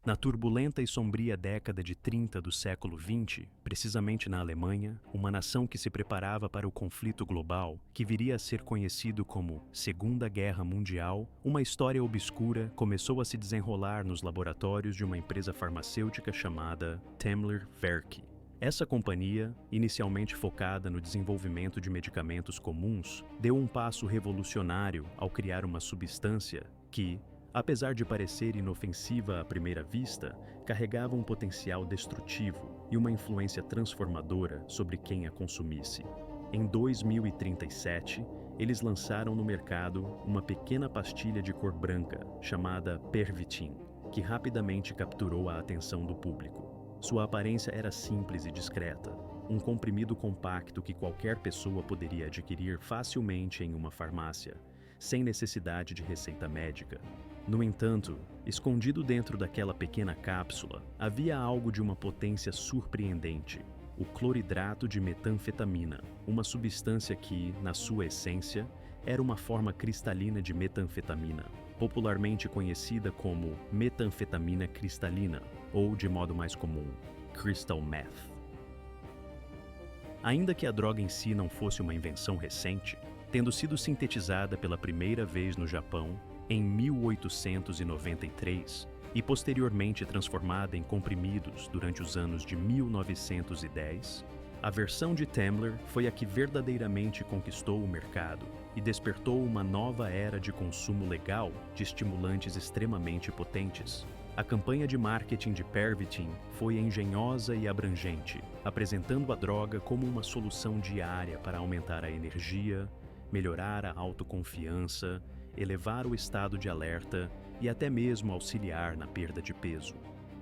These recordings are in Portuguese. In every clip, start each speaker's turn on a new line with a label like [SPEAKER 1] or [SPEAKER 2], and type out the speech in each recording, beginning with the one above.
[SPEAKER 1] Na turbulenta e sombria década de 30 do século XX, precisamente na Alemanha, uma nação que se preparava para o conflito global, que viria a ser conhecido como Segunda Guerra Mundial, uma história obscura começou a se desenrolar nos laboratórios de uma empresa farmacêutica chamada Temmler Werke. Essa companhia, inicialmente focada no desenvolvimento de medicamentos comuns, deu um passo revolucionário ao criar uma substância que, apesar de parecer inofensiva à primeira vista, carregava um potencial destrutivo e uma influência transformadora sobre quem a consumisse. Em 2037, eles lançaram no mercado uma pequena pastilha de cor branca chamada Pervitin, que rapidamente capturou a atenção do público. Sua aparência era simples e discreta, um comprimido compacto que qualquer pessoa poderia adquirir facilmente em uma farmácia, sem necessidade de receita médica. No entanto, escondido dentro daquela pequena cápsula, havia algo de uma potência surpreendente: o cloridrato de metanfetamina, uma substância que, na sua essência, era uma forma cristalina de metanfetamina, popularmente conhecida como metanfetamina cristalina, ou, de modo mais comum, crystal meth. Ainda que a droga em si não fosse uma invenção recente, tendo sido sintetizada pela primeira vez no Japão em 1893 e posteriormente transformada em comprimidos durante os anos de 1910, a versão de Temmler foi a que verdadeiramente conquistou o mercado e despertou uma nova era de consumo legal de estimulantes extremamente potentes. A campanha de marketing de Pervitin foi engenhosa e abrangente, apresentando a droga como uma solução diária para aumentar a energia, melhorar a autoconfiança, elevar o estado de alerta e até mesmo auxiliar na perda de peso.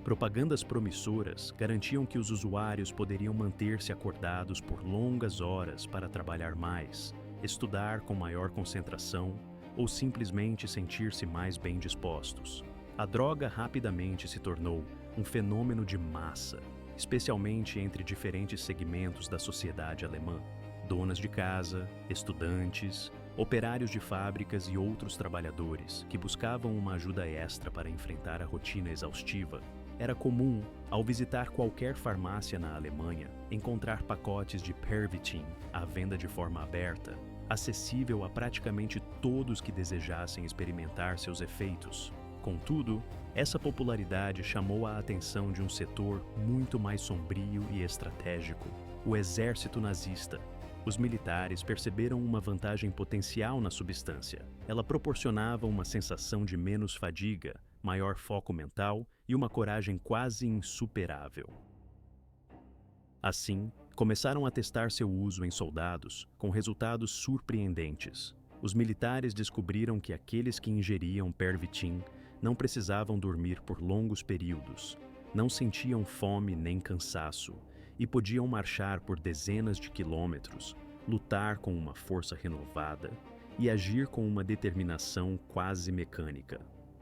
[SPEAKER 1] Propagandas promissoras garantiam que os usuários poderiam manter-se acordados por longas horas para trabalhar mais, estudar com maior concentração ou simplesmente sentir-se mais bem dispostos. A droga rapidamente se tornou um fenômeno de massa, especialmente entre diferentes segmentos da sociedade alemã. Donas de casa, estudantes, operários de fábricas e outros trabalhadores que buscavam uma ajuda extra para enfrentar a rotina exaustiva. Era comum, ao visitar qualquer farmácia na Alemanha, encontrar pacotes de Pervitin à venda de forma aberta, acessível a praticamente todos que desejassem experimentar seus efeitos. Contudo, essa popularidade chamou a atenção de um setor muito mais sombrio e estratégico: o exército nazista. Os militares perceberam uma vantagem potencial na substância. Ela proporcionava uma sensação de menos fadiga, maior foco mental e uma coragem quase insuperável. Assim, começaram a testar seu uso em soldados, com resultados surpreendentes. Os militares descobriram que aqueles que ingeriam Pervitin não precisavam dormir por longos períodos, não sentiam fome nem cansaço, e podiam marchar por dezenas de quilômetros, lutar com uma força renovada e agir com uma determinação quase mecânica.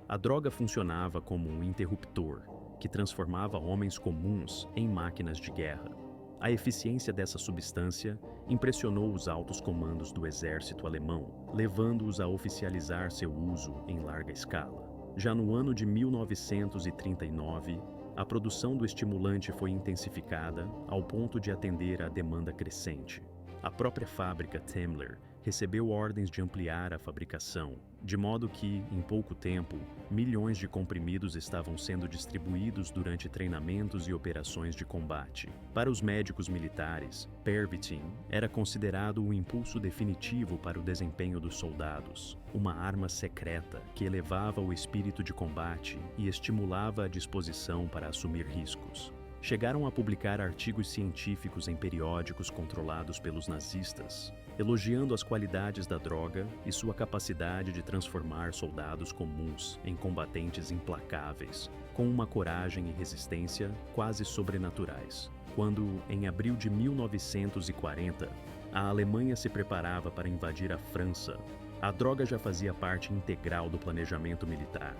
[SPEAKER 1] A droga funcionava como um interruptor que transformava homens comuns em máquinas de guerra. A eficiência dessa substância impressionou os altos comandos do exército alemão, levando-os a oficializar seu uso em larga escala. Já no ano de 1939, a produção do estimulante foi intensificada ao ponto de atender à demanda crescente. A própria fábrica Temmler recebeu ordens de ampliar a fabricação, de modo que, em pouco tempo, milhões de comprimidos estavam sendo distribuídos durante treinamentos e operações de combate. Para os médicos militares, Pervitin era considerado o impulso definitivo para o desempenho dos soldados, uma arma secreta que elevava o espírito de combate e estimulava a disposição para assumir riscos. Chegaram a publicar artigos científicos em periódicos controlados pelos nazistas, elogiando as qualidades da droga e sua capacidade de transformar soldados comuns em combatentes implacáveis, com uma coragem e resistência quase sobrenaturais. Quando, em abril de 1940, a Alemanha se preparava para invadir a França, a droga já fazia parte integral do planejamento militar.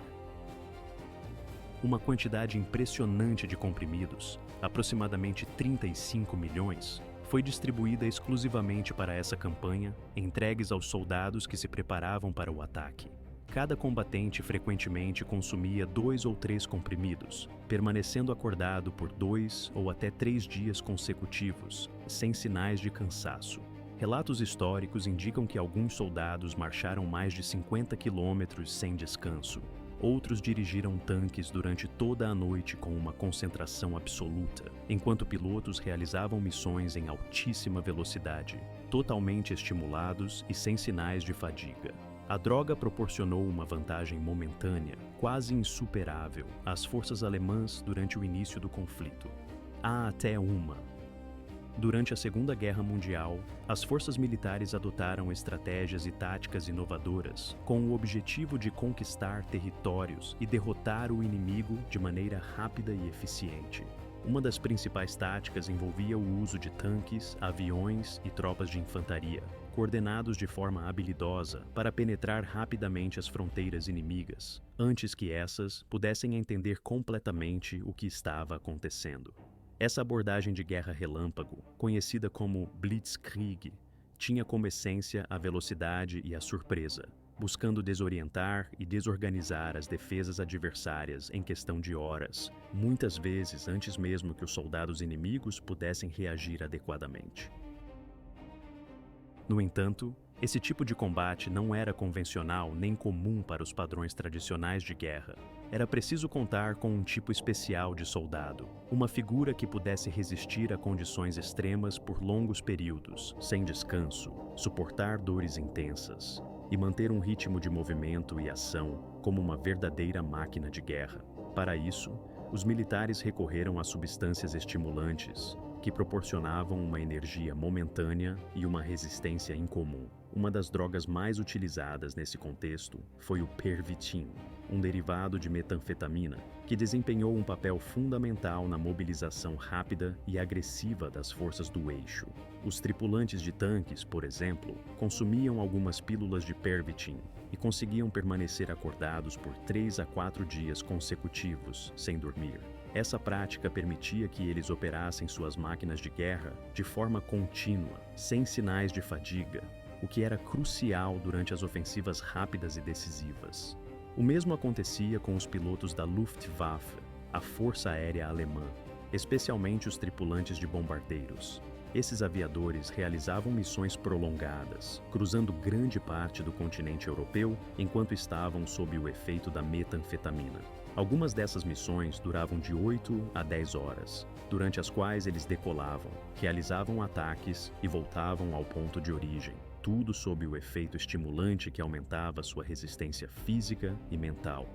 [SPEAKER 1] Uma quantidade impressionante de comprimidos, aproximadamente 35 milhões, foi distribuída exclusivamente para essa campanha, entregues aos soldados que se preparavam para o ataque. Cada combatente frequentemente consumia 2 ou 3 comprimidos, permanecendo acordado por 2 ou até 3 dias consecutivos, sem sinais de cansaço. Relatos históricos indicam que alguns soldados marcharam mais de 50 quilômetros sem descanso. Outros dirigiram tanques durante toda a noite com uma concentração absoluta, enquanto pilotos realizavam missões em altíssima velocidade, totalmente estimulados e sem sinais de fadiga. A droga proporcionou uma vantagem momentânea, quase insuperável, às forças alemãs durante o início do conflito. Há até uma. Durante a Segunda Guerra Mundial, as forças militares adotaram estratégias e táticas inovadoras com o objetivo de conquistar territórios e derrotar o inimigo de maneira rápida e eficiente. Uma das principais táticas envolvia o uso de tanques, aviões e tropas de infantaria, coordenados de forma habilidosa para penetrar rapidamente as fronteiras inimigas, antes que essas pudessem entender completamente o que estava acontecendo. Essa abordagem de guerra relâmpago, conhecida como Blitzkrieg, tinha como essência a velocidade e a surpresa, buscando desorientar e desorganizar as defesas adversárias em questão de horas, muitas vezes antes mesmo que os soldados inimigos pudessem reagir adequadamente. No entanto, esse tipo de combate não era convencional nem comum para os padrões tradicionais de guerra. Era preciso contar com um tipo especial de soldado, uma figura que pudesse resistir a condições extremas por longos períodos, sem descanso, suportar dores intensas e manter um ritmo de movimento e ação como uma verdadeira máquina de guerra. Para isso, os militares recorreram a substâncias estimulantes que proporcionavam uma energia momentânea e uma resistência incomum. Uma das drogas mais utilizadas nesse contexto foi o Pervitin, um derivado de metanfetamina, que desempenhou um papel fundamental na mobilização rápida e agressiva das forças do eixo. Os tripulantes de tanques, por exemplo, consumiam algumas pílulas de Pervitin e conseguiam permanecer acordados por 3 a 4 dias consecutivos, sem dormir. Essa prática permitia que eles operassem suas máquinas de guerra de forma contínua, sem sinais de fadiga, o que era crucial durante as ofensivas rápidas e decisivas. O mesmo acontecia com os pilotos da Luftwaffe, a Força Aérea Alemã, especialmente os tripulantes de bombardeiros. Esses aviadores realizavam missões prolongadas, cruzando grande parte do continente europeu enquanto estavam sob o efeito da metanfetamina. Algumas dessas missões duravam de 8 a 10 horas, durante as quais eles decolavam, realizavam ataques e voltavam ao ponto de origem, tudo sob o efeito estimulante que aumentava sua resistência física e mental.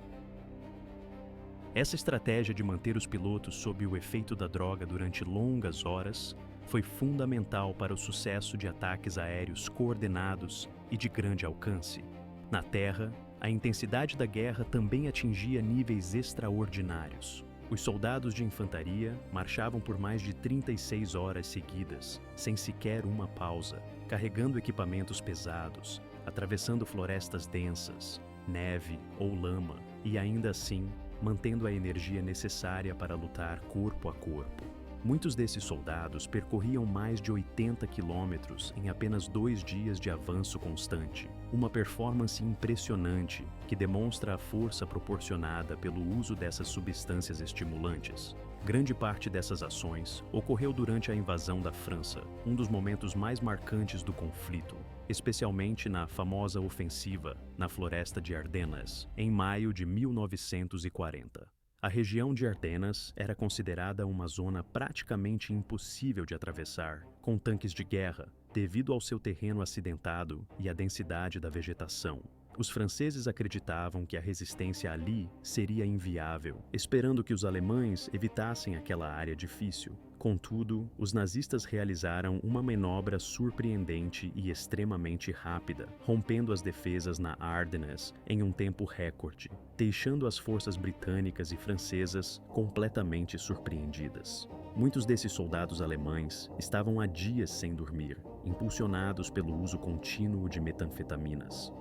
[SPEAKER 1] Essa estratégia de manter os pilotos sob o efeito da droga durante longas horas foi fundamental para o sucesso de ataques aéreos coordenados e de grande alcance. Na terra, a intensidade da guerra também atingia níveis extraordinários. Os soldados de infantaria marchavam por mais de 36 horas seguidas, sem sequer uma pausa, carregando equipamentos pesados, atravessando florestas densas, neve ou lama, e ainda assim, mantendo a energia necessária para lutar corpo a corpo. Muitos desses soldados percorriam mais de 80 quilômetros em apenas 2 dias de avanço constante, uma performance impressionante que demonstra a força proporcionada pelo uso dessas substâncias estimulantes. Grande parte dessas ações ocorreu durante a invasão da França, um dos momentos mais marcantes do conflito, especialmente na famosa ofensiva na Floresta de Ardenas, em maio de 1940. A região de Ardenas era considerada uma zona praticamente impossível de atravessar, com tanques de guerra, devido ao seu terreno acidentado e à densidade da vegetação. Os franceses acreditavam que a resistência ali seria inviável, esperando que os alemães evitassem aquela área difícil. Contudo, os nazistas realizaram uma manobra surpreendente e extremamente rápida, rompendo as defesas na Ardennes em um tempo recorde, deixando as forças britânicas e francesas completamente surpreendidas. Muitos desses soldados alemães estavam há dias sem dormir, impulsionados pelo uso contínuo de metanfetaminas.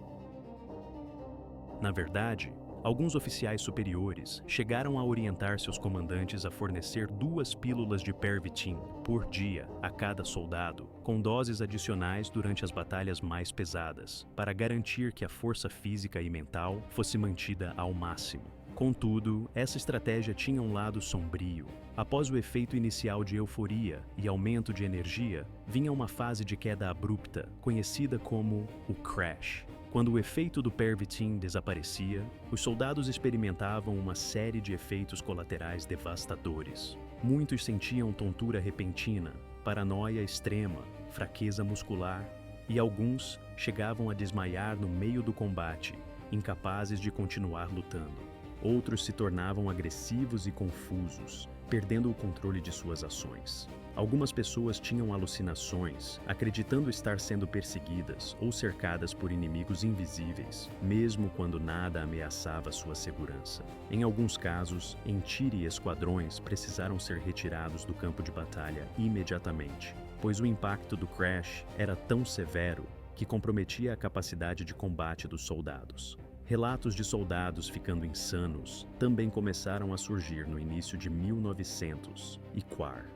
[SPEAKER 1] Na verdade, Alguns oficiais superiores chegaram a orientar seus comandantes a fornecer 2 pílulas de Pervitin por dia a cada soldado, com doses adicionais durante as batalhas mais pesadas, para garantir que a força física e mental fosse mantida ao máximo. Contudo, essa estratégia tinha um lado sombrio. Após o efeito inicial de euforia e aumento de energia, vinha uma fase de queda abrupta, conhecida como o crash. Quando o efeito do Pervitin desaparecia, os soldados experimentavam uma série de efeitos colaterais devastadores. Muitos sentiam tontura repentina, paranoia extrema, fraqueza muscular, e alguns chegavam a desmaiar no meio do combate, incapazes de continuar lutando. Outros se tornavam agressivos e confusos, perdendo o controle de suas ações. Algumas pessoas tinham alucinações, acreditando estar sendo perseguidas ou cercadas por inimigos invisíveis, mesmo quando nada ameaçava sua segurança. Em alguns casos, Entire e esquadrões precisaram ser retirados do campo de batalha imediatamente, pois o impacto do crash era tão severo que comprometia a capacidade de combate dos soldados. Relatos de soldados ficando insanos também começaram a surgir no início de 1900 e Quar.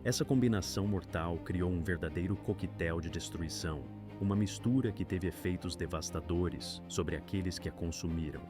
[SPEAKER 1] Essa combinação mortal criou um verdadeiro coquetel de destruição, uma mistura que teve efeitos devastadores sobre aqueles que a consumiram.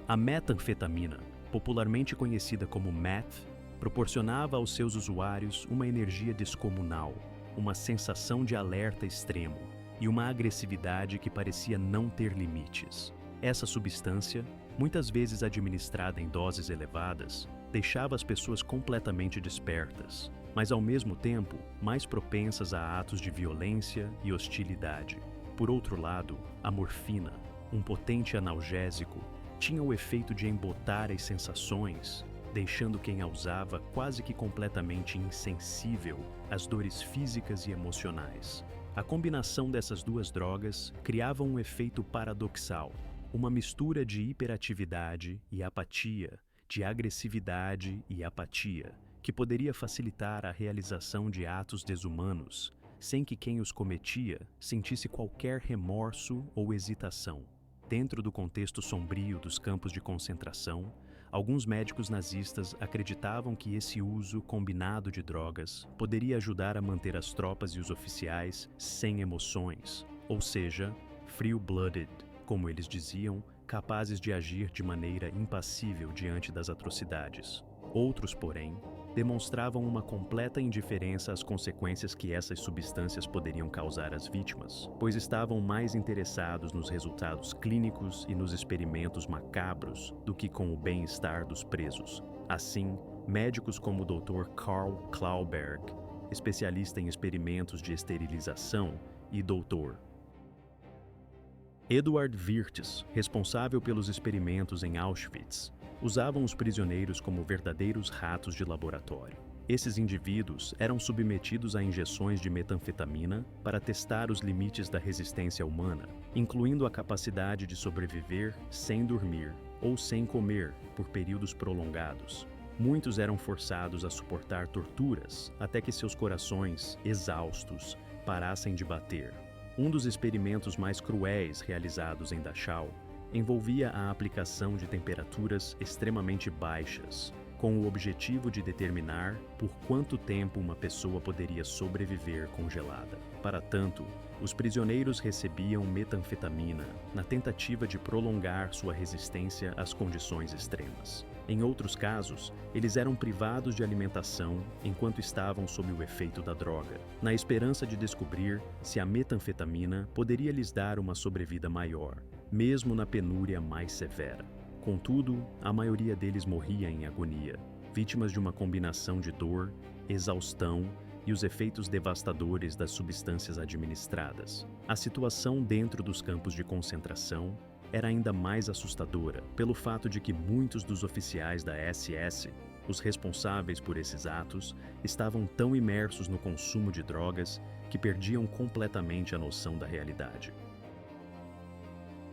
[SPEAKER 1] A metanfetamina, popularmente conhecida como meth, proporcionava aos seus usuários uma energia descomunal, uma sensação de alerta extremo e uma agressividade que parecia não ter limites. Essa substância, muitas vezes administrada em doses elevadas, deixava as pessoas completamente despertas, mas ao mesmo tempo mais propensas a atos de violência e hostilidade. Por outro lado, a morfina, um potente analgésico, tinha o efeito de embotar as sensações, deixando quem a usava quase que completamente insensível às dores físicas e emocionais. A combinação dessas duas drogas criava um efeito paradoxal, uma mistura de hiperatividade e apatia, de agressividade e apatia, que poderia facilitar a realização de atos desumanos, sem que quem os cometia sentisse qualquer remorso ou hesitação. Dentro do contexto sombrio dos campos de concentração, alguns médicos nazistas acreditavam que esse uso combinado de drogas poderia ajudar a manter as tropas e os oficiais sem emoções, ou seja, free-blooded, como eles diziam, capazes de agir de maneira impassível diante das atrocidades. Outros, porém, demonstravam uma completa indiferença às consequências que essas substâncias poderiam causar às vítimas, pois estavam mais interessados nos resultados clínicos e nos experimentos macabros do que com o bem-estar dos presos. Assim, médicos como o Dr. Karl Klauberg, especialista em experimentos de esterilização, e Dr. Eduard Wirtz, responsável pelos experimentos em Auschwitz, usavam os prisioneiros como verdadeiros ratos de laboratório. Esses indivíduos eram submetidos a injeções de metanfetamina para testar os limites da resistência humana, incluindo a capacidade de sobreviver sem dormir ou sem comer por períodos prolongados. Muitos eram forçados a suportar torturas até que seus corações, exaustos, parassem de bater. Um dos experimentos mais cruéis realizados em Dachau envolvia a aplicação de temperaturas extremamente baixas, com o objetivo de determinar por quanto tempo uma pessoa poderia sobreviver congelada. Para tanto, os prisioneiros recebiam metanfetamina na tentativa de prolongar sua resistência às condições extremas. Em outros casos, eles eram privados de alimentação enquanto estavam sob o efeito da droga, na esperança de descobrir se a metanfetamina poderia lhes dar uma sobrevida maior, mesmo na penúria mais severa. Contudo, a maioria deles morria em agonia, vítimas de uma combinação de dor, exaustão e os efeitos devastadores das substâncias administradas. A situação dentro dos campos de concentração era ainda mais assustadora pelo fato de que muitos dos oficiais da SS, os responsáveis por esses atos, estavam tão imersos no consumo de drogas que perdiam completamente a noção da realidade.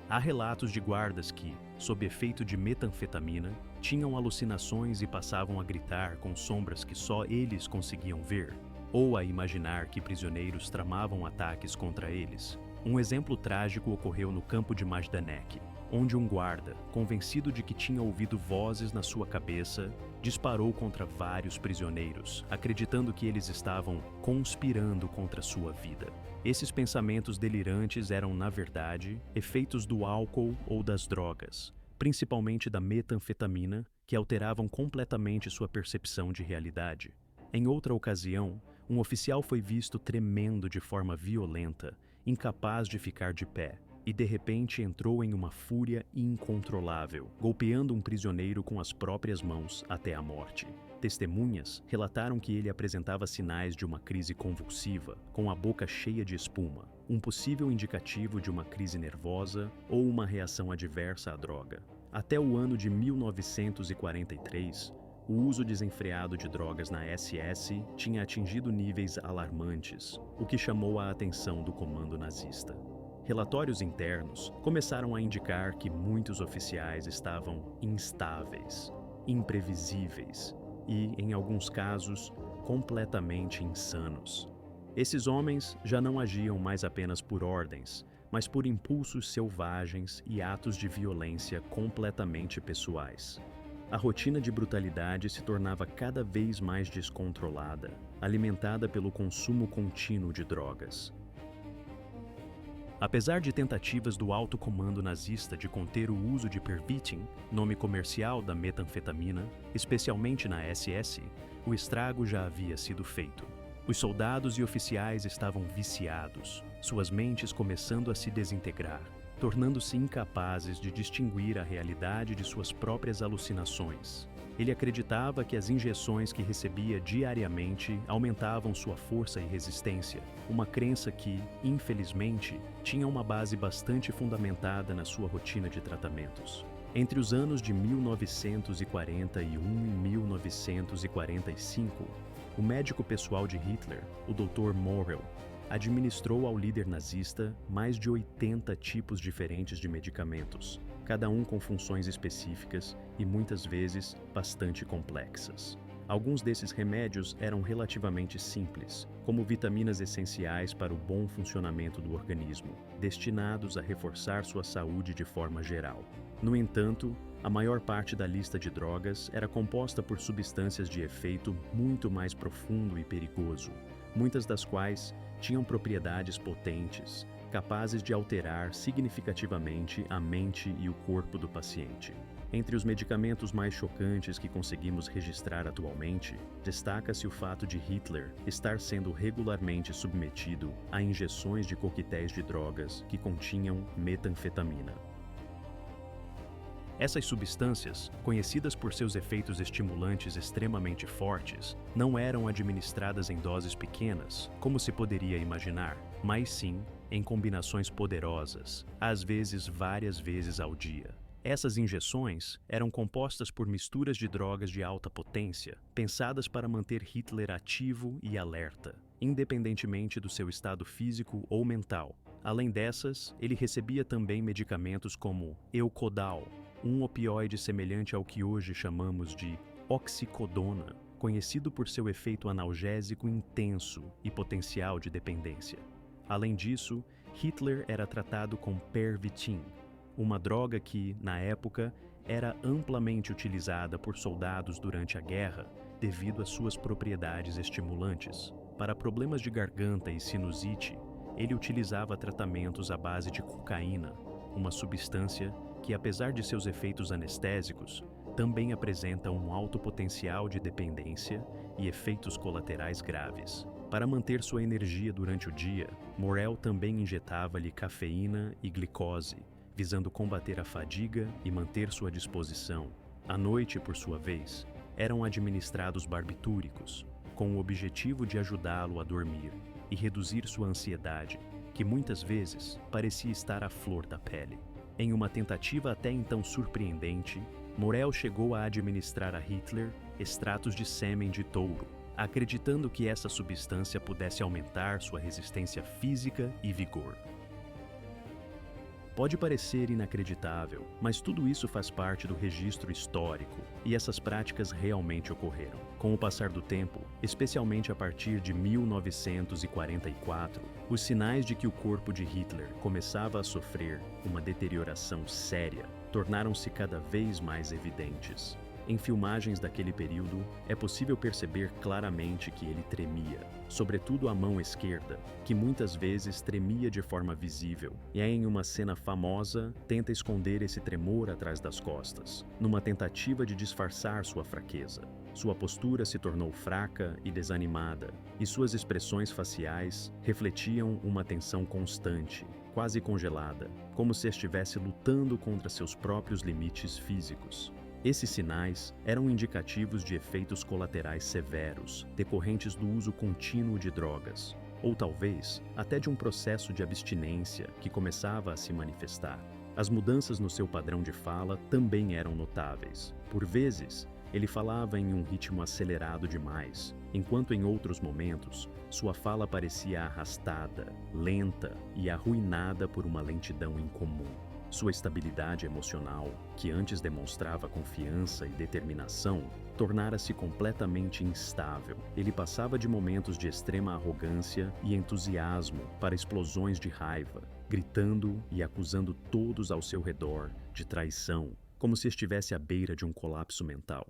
[SPEAKER 1] Há relatos de guardas que, sob efeito de metanfetamina, tinham alucinações e passavam a gritar com sombras que só eles conseguiam ver, ou a imaginar que prisioneiros tramavam ataques contra eles. Um exemplo trágico ocorreu no campo de Majdanek. onde um guarda, convencido de que tinha ouvido vozes na sua cabeça, disparou contra vários prisioneiros, acreditando que eles estavam conspirando contra sua vida. Esses pensamentos delirantes eram, na verdade, efeitos do álcool ou das drogas, principalmente da metanfetamina, que alteravam completamente sua percepção de realidade. Em outra ocasião, um oficial foi visto tremendo de forma violenta, incapaz de ficar de pé, e de repente entrou em uma fúria incontrolável, golpeando um prisioneiro com as próprias mãos até a morte. Testemunhas relataram que ele apresentava sinais de uma crise convulsiva, com a boca cheia de espuma, um possível indicativo de uma crise nervosa ou uma reação adversa à droga. Até o ano de 1943, o uso desenfreado de drogas na SS tinha atingido níveis alarmantes, o que chamou a atenção do comando nazista. Relatórios internos começaram a indicar que muitos oficiais estavam instáveis, imprevisíveis e, em alguns casos, completamente insanos. Esses homens já não agiam mais apenas por ordens, mas por impulsos selvagens e atos de violência completamente pessoais. A rotina de brutalidade se tornava cada vez mais descontrolada, alimentada pelo consumo contínuo de drogas. Apesar de tentativas do alto comando nazista de conter o uso de Pervitin, nome comercial da metanfetamina, especialmente na SS, o estrago já havia sido feito. Os soldados e oficiais estavam viciados, suas mentes começando a se desintegrar, tornando-se incapazes de distinguir a realidade de suas próprias alucinações. Ele acreditava que as injeções que recebia diariamente aumentavam sua força e resistência, uma crença que, infelizmente, tinha uma base bastante fundamentada na sua rotina de tratamentos. Entre os anos de 1941 e 1945, o médico pessoal de Hitler, o Dr. Morell, administrou ao líder nazista mais de 80 tipos diferentes de medicamentos, cada um com funções específicas e muitas vezes bastante complexas. Alguns desses remédios eram relativamente simples, como vitaminas essenciais para o bom funcionamento do organismo, destinados a reforçar sua saúde de forma geral. No entanto, a maior parte da lista de drogas era composta por substâncias de efeito muito mais profundo e perigoso, muitas das quais tinham propriedades potentes, capazes de alterar significativamente a mente e o corpo do paciente. Entre os medicamentos mais chocantes que conseguimos registrar atualmente, destaca-se o fato de Hitler estar sendo regularmente submetido a injeções de coquetéis de drogas que continham metanfetamina. Essas substâncias, conhecidas por seus efeitos estimulantes extremamente fortes, não eram administradas em doses pequenas, como se poderia imaginar, mas sim em combinações poderosas, às vezes várias vezes ao dia. Essas injeções eram compostas por misturas de drogas de alta potência, pensadas para manter Hitler ativo e alerta, independentemente do seu estado físico ou mental. Além dessas, ele recebia também medicamentos como Eucodal, um opioide semelhante ao que hoje chamamos de oxicodona, conhecido por seu efeito analgésico intenso e potencial de dependência. Além disso, Hitler era tratado com Pervitin, uma droga que, na época, era amplamente utilizada por soldados durante a guerra devido às suas propriedades estimulantes. Para problemas de garganta e sinusite, ele utilizava tratamentos à base de cocaína, uma substância que, apesar de seus efeitos anestésicos, também apresenta um alto potencial de dependência e efeitos colaterais graves. Para manter sua energia durante o dia, Morell também injetava-lhe cafeína e glicose, visando combater a fadiga e manter sua disposição. À noite, por sua vez, eram administrados barbitúricos, com o objetivo de ajudá-lo a dormir e reduzir sua ansiedade, que muitas vezes parecia estar à flor da pele. Em uma tentativa até então surpreendente, Morell chegou a administrar a Hitler extratos de sêmen de touro, acreditando que essa substância pudesse aumentar sua resistência física e vigor. Pode parecer inacreditável, mas tudo isso faz parte do registro histórico, e essas práticas realmente ocorreram. Com o passar do tempo, especialmente a partir de 1944, os sinais de que o corpo de Hitler começava a sofrer uma deterioração séria tornaram-se cada vez mais evidentes. Em filmagens daquele período, é possível perceber claramente que ele tremia, sobretudo a mão esquerda, que muitas vezes tremia de forma visível, e em uma cena famosa tenta esconder esse tremor atrás das costas, numa tentativa de disfarçar sua fraqueza. Sua postura se tornou fraca e desanimada, e suas expressões faciais refletiam uma tensão constante, quase congelada, como se estivesse lutando contra seus próprios limites físicos. Esses sinais eram indicativos de efeitos colaterais severos, decorrentes do uso contínuo de drogas, ou talvez até de um processo de abstinência que começava a se manifestar. As mudanças no seu padrão de fala também eram notáveis. Por vezes, ele falava em um ritmo acelerado demais, enquanto em outros momentos, sua fala parecia arrastada, lenta e arruinada por uma lentidão incomum. Sua estabilidade emocional, que antes demonstrava confiança e determinação, tornara-se completamente instável. Ele passava de momentos de extrema arrogância e entusiasmo para explosões de raiva, gritando e acusando todos ao seu redor de traição, como se estivesse à beira de um colapso mental.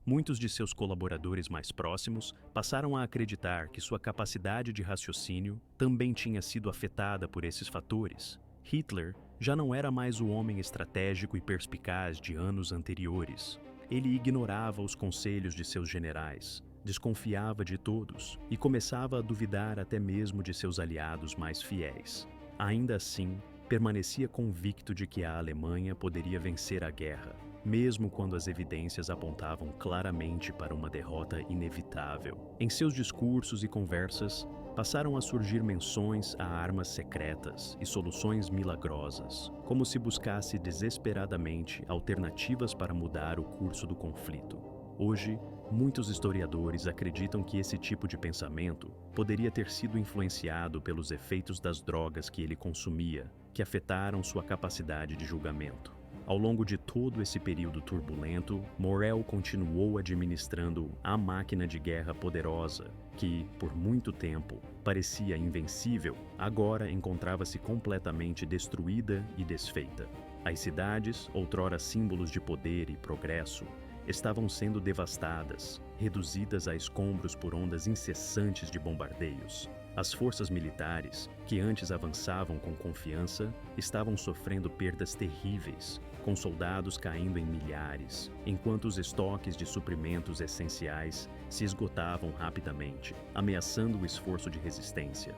[SPEAKER 1] Muitos de seus colaboradores mais próximos passaram a acreditar que sua capacidade de raciocínio também tinha sido afetada por esses fatores. Hitler já não era mais o homem estratégico e perspicaz de anos anteriores. Ele ignorava os conselhos de seus generais, desconfiava de todos e começava a duvidar até mesmo de seus aliados mais fiéis. Ainda assim, permanecia convicto de que a Alemanha poderia vencer a guerra, mesmo quando as evidências apontavam claramente para uma derrota inevitável. Em seus discursos e conversas, passaram a surgir menções a armas secretas e soluções milagrosas, como se buscasse desesperadamente alternativas para mudar o curso do conflito. Hoje, muitos historiadores acreditam que esse tipo de pensamento poderia ter sido influenciado pelos efeitos das drogas que ele consumia, que afetaram sua capacidade de julgamento. Ao longo de todo esse período turbulento, Morel continuou administrando a máquina de guerra poderosa, que, por muito tempo, parecia invencível, agora encontrava-se completamente destruída e desfeita. As cidades, outrora símbolos de poder e progresso, estavam sendo devastadas, reduzidas a escombros por ondas incessantes de bombardeios. As forças militares, que antes avançavam com confiança, estavam sofrendo perdas terríveis, com soldados caindo em milhares, enquanto os estoques de suprimentos essenciais se esgotavam rapidamente, ameaçando o esforço de resistência.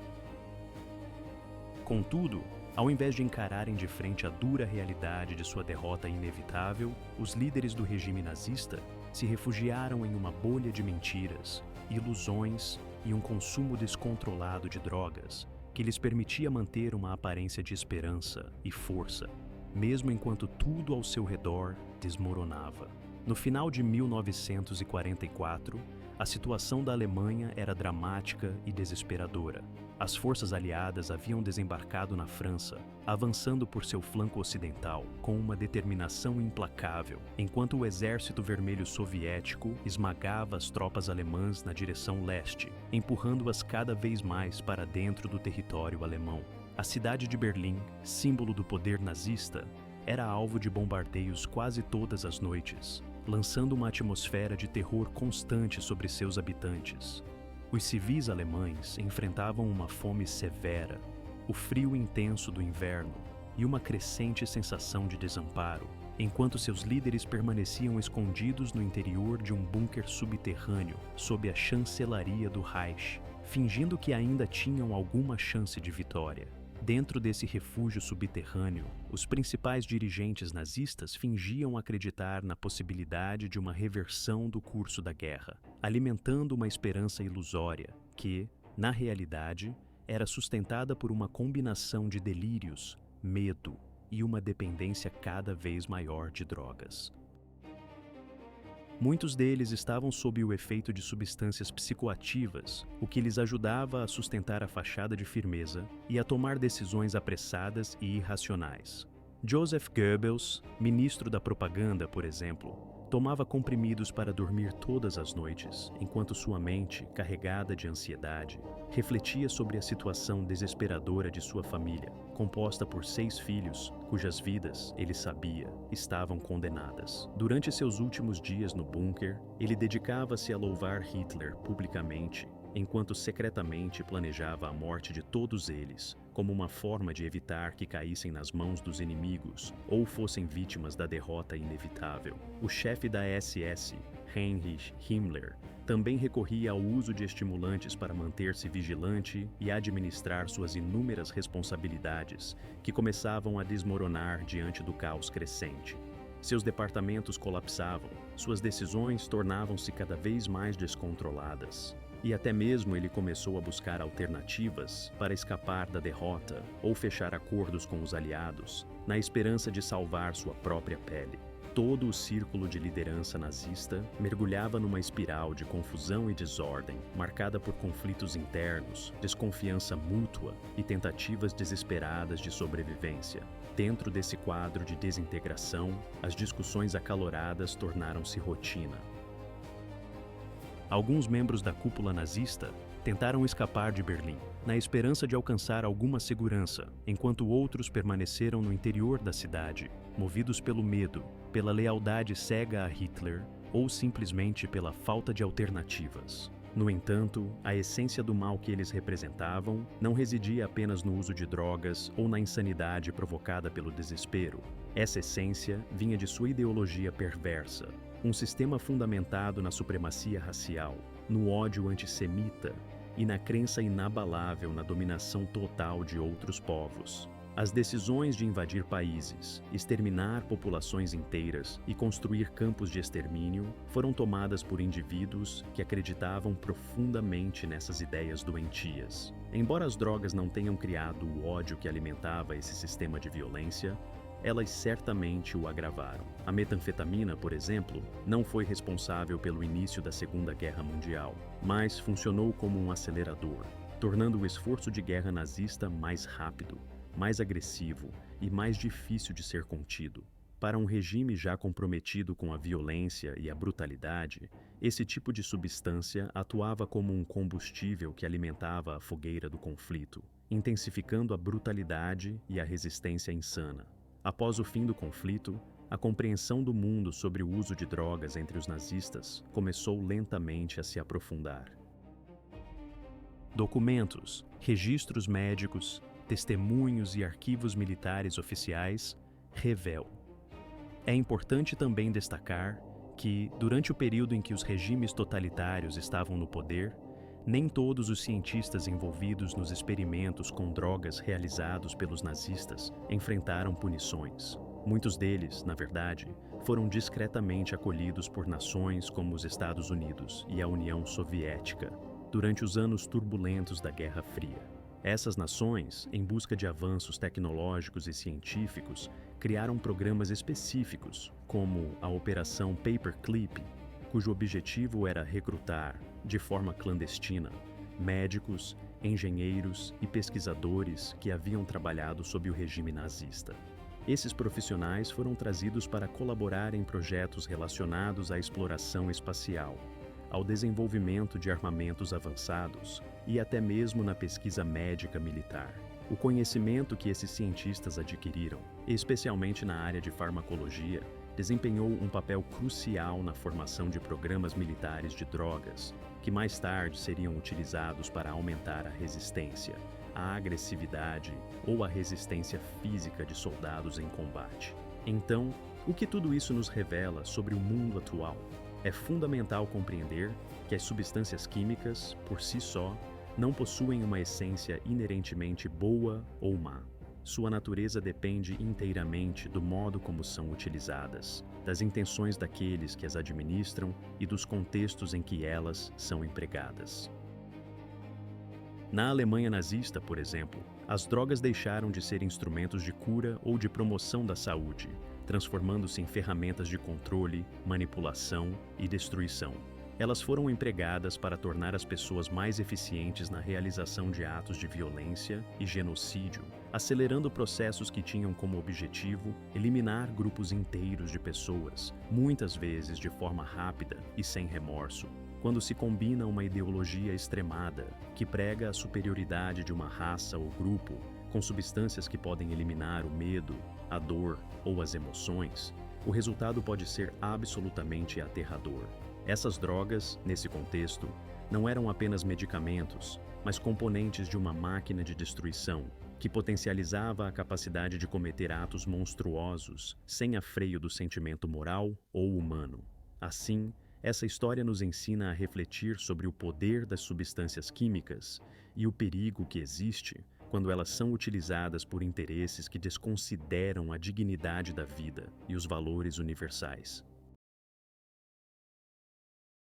[SPEAKER 1] Contudo, ao invés de encararem de frente a dura realidade de sua derrota inevitável, os líderes do regime nazista se refugiaram em uma bolha de mentiras, ilusões e um consumo descontrolado de drogas que lhes permitia manter uma aparência de esperança e força, mesmo enquanto tudo ao seu redor desmoronava. No final de 1944, a situação da Alemanha era dramática e desesperadora. As forças aliadas haviam desembarcado na França, avançando por seu flanco ocidental com uma determinação implacável, enquanto o Exército Vermelho Soviético esmagava as tropas alemãs na direção leste, empurrando-as cada vez mais para dentro do território alemão. A cidade de Berlim, símbolo do poder nazista, era alvo de bombardeios quase todas as noites, lançando uma atmosfera de terror constante sobre seus habitantes. Os civis alemães enfrentavam uma fome severa, o frio intenso do inverno e uma crescente sensação de desamparo, enquanto seus líderes permaneciam escondidos no interior de um bunker subterrâneo sob a chancelaria do Reich, fingindo que ainda tinham alguma chance de vitória. Dentro desse refúgio subterrâneo, os principais dirigentes nazistas fingiam acreditar na possibilidade de uma reversão do curso da guerra, alimentando uma esperança ilusória que, na realidade, era sustentada por uma combinação de delírios, medo e uma dependência cada vez maior de drogas. Muitos deles estavam sob o efeito de substâncias psicoativas, o que lhes ajudava a sustentar a fachada de firmeza e a tomar decisões apressadas e irracionais. Joseph Goebbels, ministro da propaganda, por exemplo, tomava comprimidos para dormir todas as noites, enquanto sua mente, carregada de ansiedade, refletia sobre a situação desesperadora de sua família, composta por 6 filhos, cujas vidas, ele sabia, estavam condenadas. Durante seus últimos dias no bunker, ele dedicava-se a louvar Hitler publicamente, enquanto secretamente planejava a morte de todos eles, como uma forma de evitar que caíssem nas mãos dos inimigos ou fossem vítimas da derrota inevitável. O chefe da SS, Heinrich Himmler, também recorria ao uso de estimulantes para manter-se vigilante e administrar suas inúmeras responsabilidades, que começavam a desmoronar diante do caos crescente. Seus departamentos colapsavam, suas decisões tornavam-se cada vez mais descontroladas. E até mesmo ele começou a buscar alternativas para escapar da derrota ou fechar acordos com os aliados, na esperança de salvar sua própria pele. Todo o círculo de liderança nazista mergulhava numa espiral de confusão e desordem, marcada por conflitos internos, desconfiança mútua e tentativas desesperadas de sobrevivência. Dentro desse quadro de desintegração, as discussões acaloradas tornaram-se rotina. Alguns membros da cúpula nazista tentaram escapar de Berlim, na esperança de alcançar alguma segurança, enquanto outros permaneceram no interior da cidade, movidos pelo medo, pela lealdade cega a Hitler ou simplesmente pela falta de alternativas. No entanto, a essência do mal que eles representavam não residia apenas no uso de drogas ou na insanidade provocada pelo desespero. Essa essência vinha de sua ideologia perversa, um sistema fundamentado na supremacia racial, no ódio antissemita e na crença inabalável na dominação total de outros povos. As decisões de invadir países, exterminar populações inteiras e construir campos de extermínio foram tomadas por indivíduos que acreditavam profundamente nessas ideias doentias. Embora as drogas não tenham criado o ódio que alimentava esse sistema de violência, elas certamente o agravaram. A metanfetamina, por exemplo, não foi responsável pelo início da Segunda Guerra Mundial, mas funcionou como um acelerador, tornando o esforço de guerra nazista mais rápido, mais agressivo e mais difícil de ser contido. Para um regime já comprometido com a violência e a brutalidade, esse tipo de substância atuava como um combustível que alimentava a fogueira do conflito, intensificando a brutalidade e a resistência insana. Após o fim do conflito, a compreensão do mundo sobre o uso de drogas entre os nazistas começou lentamente a se aprofundar. Documentos, registros médicos, testemunhos e arquivos militares oficiais revelam. É importante também destacar que, durante o período em que os regimes totalitários estavam no poder, nem todos os cientistas envolvidos nos experimentos com drogas realizados pelos nazistas enfrentaram punições. Muitos deles, na verdade, foram discretamente acolhidos por nações como os Estados Unidos e a União Soviética, durante os anos turbulentos da Guerra Fria. Essas nações, em busca de avanços tecnológicos e científicos, criaram programas específicos, como a Operação Paperclip, cujo objetivo era recrutar, de forma clandestina, médicos, engenheiros e pesquisadores que haviam trabalhado sob o regime nazista. Esses profissionais foram trazidos para colaborar em projetos relacionados à exploração espacial, ao desenvolvimento de armamentos avançados e até mesmo na pesquisa médica militar. O conhecimento que esses cientistas adquiriram, especialmente na área de farmacologia, desempenhou um papel crucial na formação de programas militares de drogas, que mais tarde seriam utilizados para aumentar a resistência, a agressividade ou a resistência física de soldados em combate. Então, o que tudo isso nos revela sobre o mundo atual? É fundamental compreender que as substâncias químicas, por si só, não possuem uma essência inerentemente boa ou má. Sua natureza depende inteiramente do modo como são utilizadas, das intenções daqueles que as administram e dos contextos em que elas são empregadas. Na Alemanha nazista, por exemplo, as drogas deixaram de ser instrumentos de cura ou de promoção da saúde transformando-se em ferramentas de controle, manipulação e destruição. Elas foram empregadas para tornar as pessoas mais eficientes na realização de atos de violência e genocídio, acelerando processos que tinham como objetivo eliminar grupos inteiros de pessoas, muitas vezes de forma rápida e sem remorso. Quando se combina uma ideologia extremada, que prega a superioridade de uma raça ou grupo, com substâncias que podem eliminar o medo, a dor ou as emoções, o resultado pode ser absolutamente aterrador. Essas drogas, nesse contexto, não eram apenas medicamentos, mas componentes de uma máquina de destruição que potencializava a capacidade de cometer atos monstruosos sem a freio do sentimento moral ou humano. Assim, essa história nos ensina a refletir sobre o poder das substâncias químicas e o perigo que existe quando elas são utilizadas por interesses que desconsideram a dignidade da vida e os valores universais.